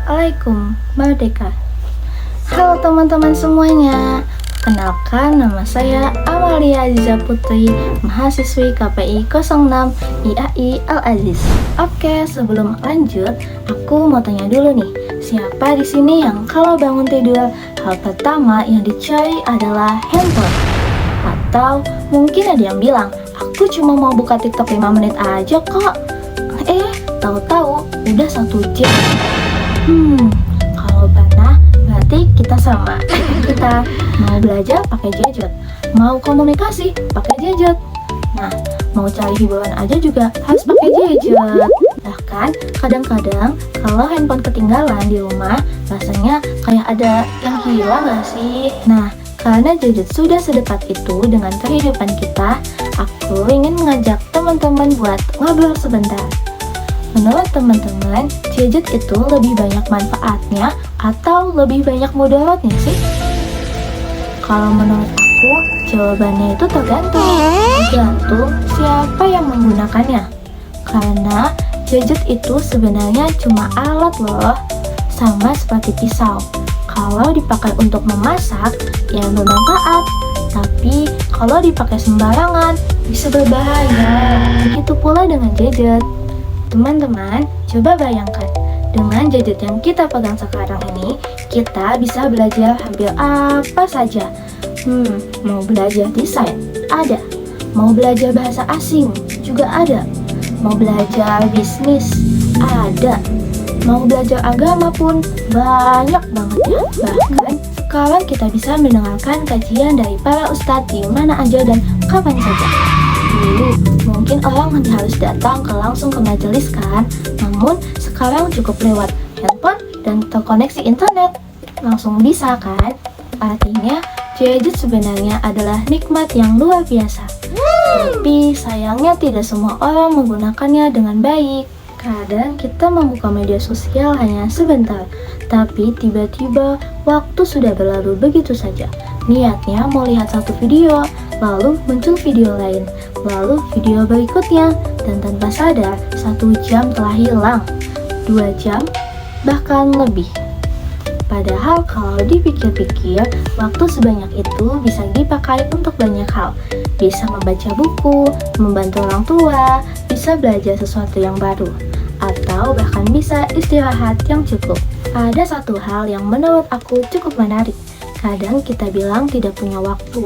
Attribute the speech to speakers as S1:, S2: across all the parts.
S1: Assalamualaikum, Merdeka. Halo teman-teman semuanya. Kenalkan, nama saya Amalia Aziza Putri, mahasiswi KPI 06 IAI Al-Aziz. Oke, sebelum lanjut, aku mau tanya dulu nih, siapa di sini yang kalau bangun tidur hal pertama yang dicari adalah handphone? Atau mungkin ada yang bilang, aku cuma mau buka TikTok 5 menit aja kok. Tahu-tahu udah 1 jam. Kalau pernah berarti kita sama. Kita mau belajar pakai gadget, mau komunikasi pakai gadget. Nah, mau cari hiburan aja juga harus pakai gadget. Bahkan kadang-kadang kalau handphone ketinggalan di rumah, rasanya kayak ada yang hilang gak sih? Nah, karena gadget sudah sedekat itu dengan kehidupan kita, aku ingin mengajak teman-teman buat ngobrol sebentar. Menurut teman-teman, gadget itu lebih banyak manfaatnya atau lebih banyak mudaratnya sih? Kalau menurut aku, jawabannya itu tergantung siapa yang menggunakannya. Karena gadget itu sebenarnya cuma alat loh, sama seperti pisau. Kalau dipakai untuk memasak, ya bermanfaat. Tapi kalau dipakai sembarangan, bisa berbahaya. Begitu pula dengan gadget. Teman-teman, coba bayangkan, dengan gadget yang kita pegang sekarang ini, kita bisa belajar hampir apa saja. Mau belajar desain, ada. Mau belajar bahasa asing, juga ada. Mau belajar bisnis, ada. Mau belajar agama pun, banyak banget ya. Bahkan, sekarang kita bisa mendengarkan kajian dari para ustadz di mana aja dan kapan saja. Dulu mungkin orang harus datang langsung ke majelis kan, namun sekarang cukup lewat handphone dan terkoneksi internet, langsung bisa kan? Artinya gadget sebenarnya adalah nikmat yang luar biasa. Tapi sayangnya tidak semua orang menggunakannya dengan baik. Kadang kita membuka media sosial hanya sebentar, tapi tiba-tiba waktu sudah berlalu begitu saja. Niatnya mau lihat satu video, lalu muncul video lain, lalu video berikutnya, dan tanpa sadar 1 jam telah hilang, 2 jam, bahkan lebih. Padahal kalau dipikir-pikir, waktu sebanyak itu bisa dipakai untuk banyak hal. Bisa membaca buku, membantu orang tua, bisa belajar sesuatu yang baru, atau bahkan bisa istirahat yang cukup. Ada satu hal yang menurut aku cukup menarik. Kadang kita bilang tidak punya waktu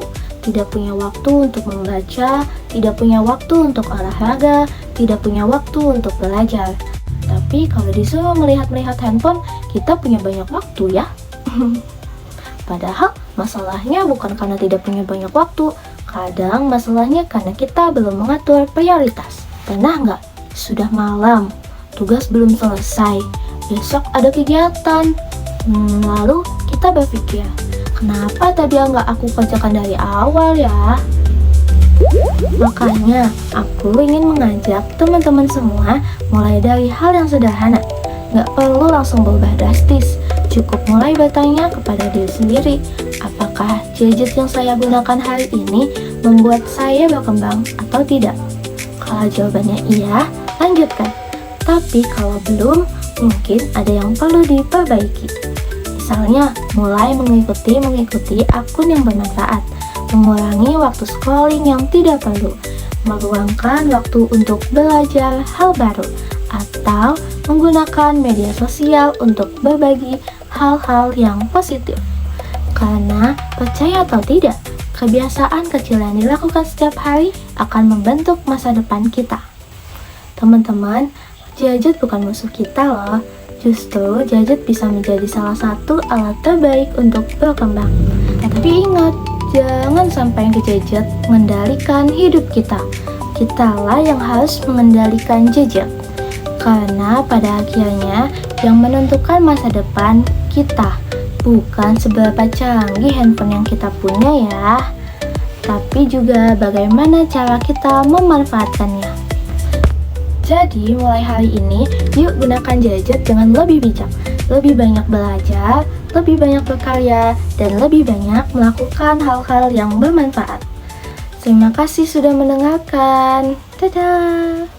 S1: untuk membaca, tidak punya waktu untuk olahraga, tidak punya waktu untuk belajar. Tapi kalau disuruh melihat handphone, kita punya banyak waktu ya. Padahal masalahnya bukan karena tidak punya banyak waktu, kadang masalahnya karena kita belum mengatur prioritas. Pernah nggak? Sudah malam, tugas belum selesai, besok ada kegiatan. Lalu kita berpikir, kenapa tadi nggak aku kerjakan dari awal ya? Makanya, aku ingin mengajak teman-teman semua mulai dari hal yang sederhana. Nggak perlu langsung berubah drastis. Cukup mulai bertanya kepada diri sendiri, apakah gadget yang saya gunakan hari ini membuat saya berkembang atau tidak? Kalau jawabannya iya, lanjutkan. Tapi kalau belum, mungkin ada yang perlu diperbaiki. Misalnya, mulai mengikuti akun yang bermanfaat, mengurangi waktu scrolling yang tidak perlu, meluangkan waktu untuk belajar hal baru, atau menggunakan media sosial untuk berbagi hal-hal yang positif. Karena, percaya atau tidak, kebiasaan kecil yang dilakukan setiap hari akan membentuk masa depan kita. Teman-teman, gadget bukan musuh kita loh. Justru gadget bisa menjadi salah satu alat terbaik untuk berkembang. Tapi ingat, jangan sampai gadget mengendalikan hidup kita. Kitalah yang harus mengendalikan gadget. Karena pada akhirnya yang menentukan masa depan kita, bukan seberapa canggih handphone yang kita punya ya, tapi juga bagaimana cara kita memanfaatkannya. Jadi mulai hari ini, yuk gunakan gadget dengan lebih bijak, lebih banyak belajar, lebih banyak berkarya, dan lebih banyak melakukan hal-hal yang bermanfaat. Terima kasih sudah mendengarkan. Dadah!